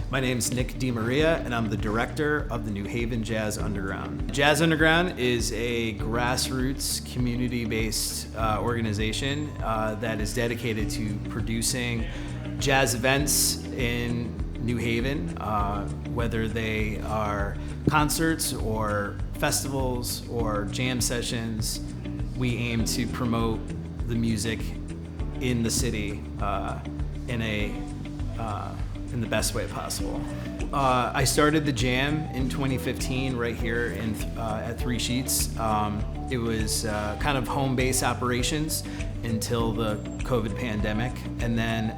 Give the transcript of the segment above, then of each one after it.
My name's Nick DiMaria, and I'm the director of the New Haven Jazz Underground. Jazz Underground is a grassroots, community-based organization that is dedicated to producing jazz events in New Haven, whether they are concerts or festivals or jam sessions. We aim to promote the music in the city in the best way possible. I started the Jam in 2015 right here at Three Sheets. It was kind of home base operations until the COVID pandemic. And then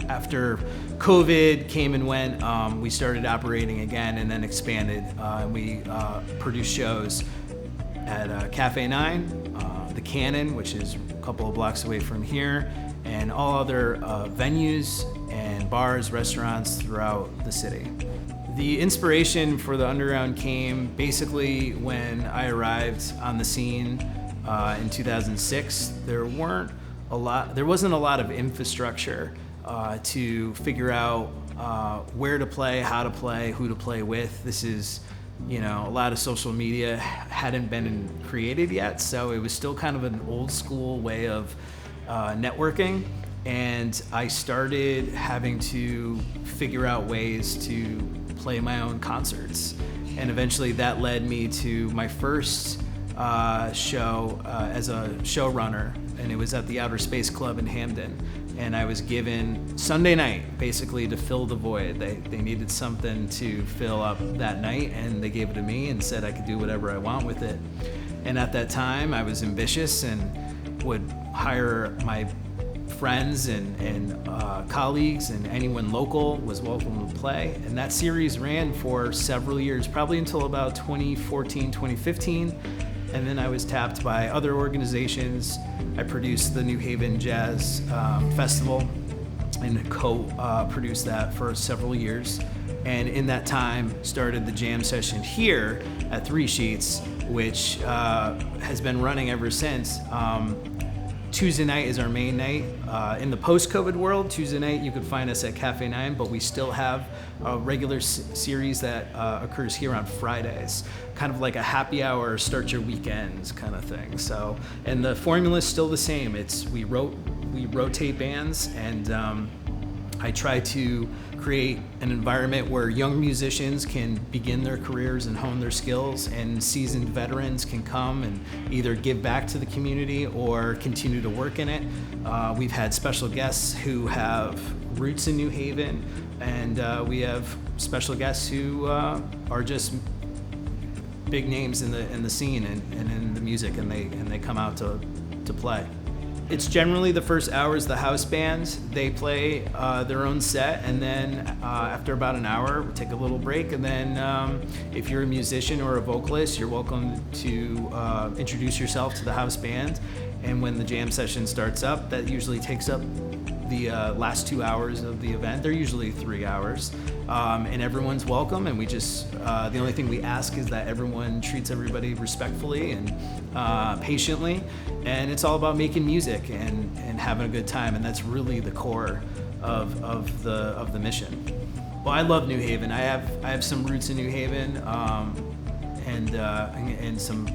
after COVID came and went, we started operating again and then expanded. We produced shows at Cafe 9, the Cannon, which is a couple of blocks away from here, and all other venues and bars, restaurants throughout the city. The inspiration for the Underground came basically when I arrived on the scene in 2006. There wasn't a lot of infrastructure to figure out where to play, how to play, who to play with. This is, a lot of social media hadn't been created yet, so it was still kind of an old school way of networking. And I started having to figure out ways to play my own concerts. And eventually that led me to my first show as a showrunner, and it was at the Outer Space Club in Hamden. And I was given Sunday night, basically, to fill the void. They needed something to fill up that night, and they gave it to me and said I could do whatever I want with it. And at that time, I was ambitious and would hire my friends and colleagues, and anyone local was welcome to play. And that series ran for several years, probably until about 2014, 2015. And then I was tapped by other organizations. I produced the New Haven Jazz Festival and co-produced that for several years. And in that time, started the jam session here at Three Sheets, which has been running ever since. Tuesday night is our main night. In the post-COVID world, Tuesday night you could find us at Cafe 9, but we still have a regular series that occurs here on Fridays, kind of like a happy hour, start your weekends kind of thing. So, and the formula is still the same. We rotate bands, and I try to create an environment where young musicians can begin their careers and hone their skills, and seasoned veterans can come and either give back to the community or continue to work in it. We've had special guests who have roots in New Haven, and we have special guests who are just big names in the scene and in the music, and they come out to play. It's generally the first hour is the house band. They play their own set, and then after about an hour, we take a little break, and then if you're a musician or a vocalist, you're welcome to introduce yourself to the house band. And when the jam session starts up, that usually takes up the last 2 hours of the event. They're usually 3 hours, and everyone's welcome, and we just the only thing we ask is that everyone treats everybody respectfully and patiently, and it's all about making music and having a good time, and that's really the core of the mission. Well, I love New Haven. I have some roots in New Haven, and some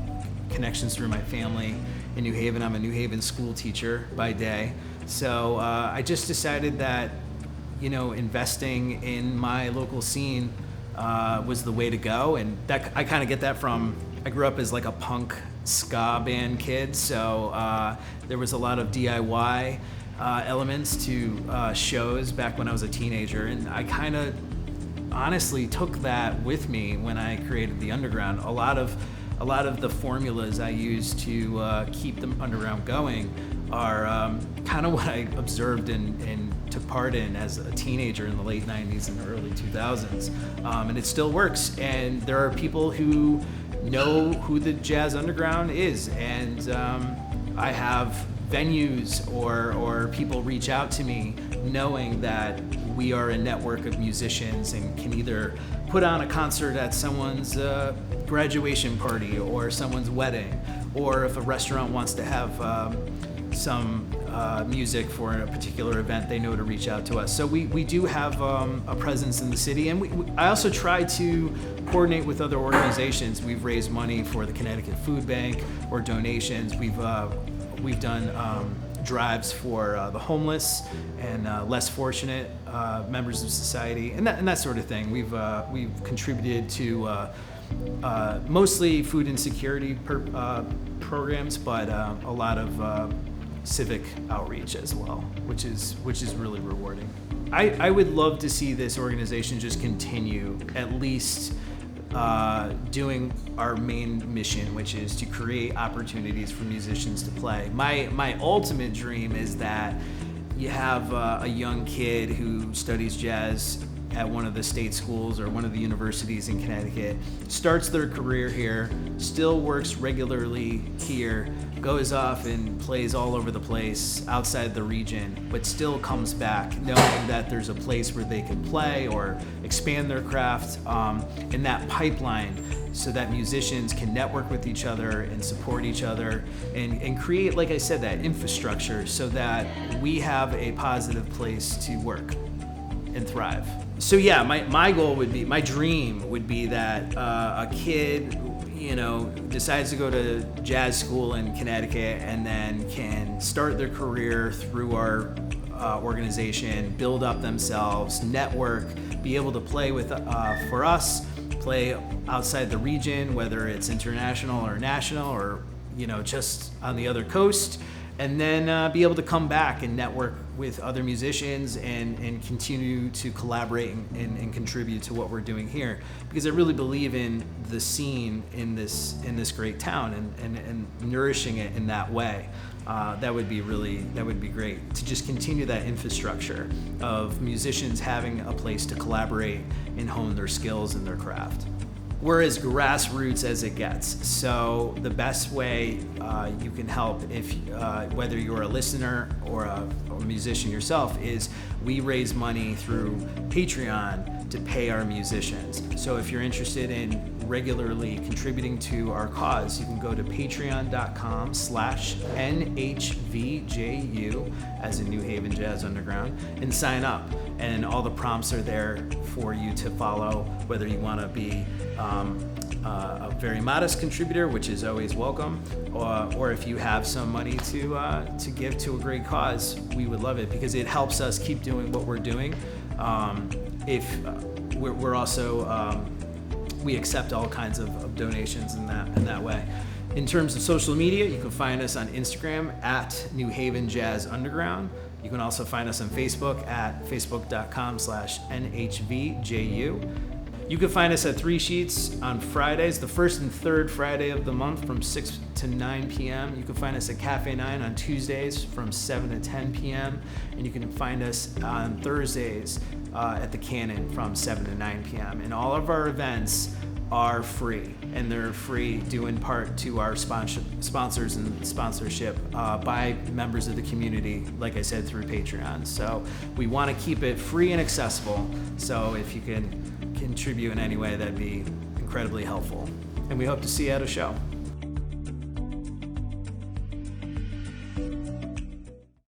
connections through my family in New Haven. I'm a New Haven school teacher by day. So I just decided that, investing in my local scene was the way to go. And that I kind of get that from, I grew up as like a punk ska band kid. So there was a lot of DIY elements to shows back when I was a teenager. And I kind of honestly took that with me when I created the Underground. A lot of the formulas I use to keep the Underground going are kind of what I observed and took part in as a teenager in the late 90s and early 2000s. And it still works. And there are people who know who the Jazz Underground is. And I have venues or people reach out to me knowing that we are a network of musicians and can either put on a concert at someone's graduation party or someone's wedding, or if a restaurant wants to have some music for a particular event, they know to reach out to us. So we do have a presence in the city, and I also try to coordinate with other organizations. We've raised money for the Connecticut Food Bank or donations. We've done drives for the homeless and less fortunate members of society, and that sort of thing. We've contributed to mostly food insecurity programs, but a lot of civic outreach as well, which is really rewarding. I would love to see this organization just continue at least doing our main mission, which is to create opportunities for musicians to play. My ultimate dream is that you have a young kid who studies jazz at one of the state schools or one of the universities in Connecticut, starts their career here, still works regularly here, goes off and plays all over the place outside the region, but still comes back knowing that there's a place where they can play or expand their craft in that pipeline, so that musicians can network with each other and support each other and create, like I said, that infrastructure so that we have a positive place to work and thrive. So yeah, my goal would be, my dream would be that a kid, decides to go to jazz school in Connecticut and then can start their career through our organization, build up themselves, network, be able to play with for us, play outside the region, whether it's international or national or just on the other coast, and then be able to come back and network with other musicians and continue to collaborate and contribute to what we're doing here, because I really believe in the scene in this great town and nourishing it in that way. That would be great to just continue that infrastructure of musicians having a place to collaborate and hone their skills and their craft. We're as grassroots as it gets. So the best way you can help, if whether you're a listener or a musician yourself, is we raise money through Patreon to pay our musicians. So if you're interested in regularly contributing to our cause, you can go to patreon.com/NHVJU, as in New Haven Jazz Underground, and sign up. And all the prompts are there for you to follow, whether you want to be a very modest contributor, which is always welcome, or if you have some money to give to a great cause, we would love it, because it helps us keep doing what we're doing. If we're also we accept all kinds of donations in that way. In terms of social media, you can find us on Instagram at New Haven Jazz Underground. You can also find us on Facebook at facebook.com/NHVJU. You can find us at 3 Sheets on Fridays, the first and third Friday of the month from 6 to 9 p.m. You can find us at Cafe 9 on Tuesdays from 7 to 10 p.m. And you can find us on Thursdays at the Cannon from 7 to 9 p.m. And all of our events are free, and they're free due in part to our sponsors and sponsorship by members of the community, like I said, through Patreon. So we want to keep it free and accessible. So if you can contribute in any way, that'd be incredibly helpful. And we hope to see you at a show.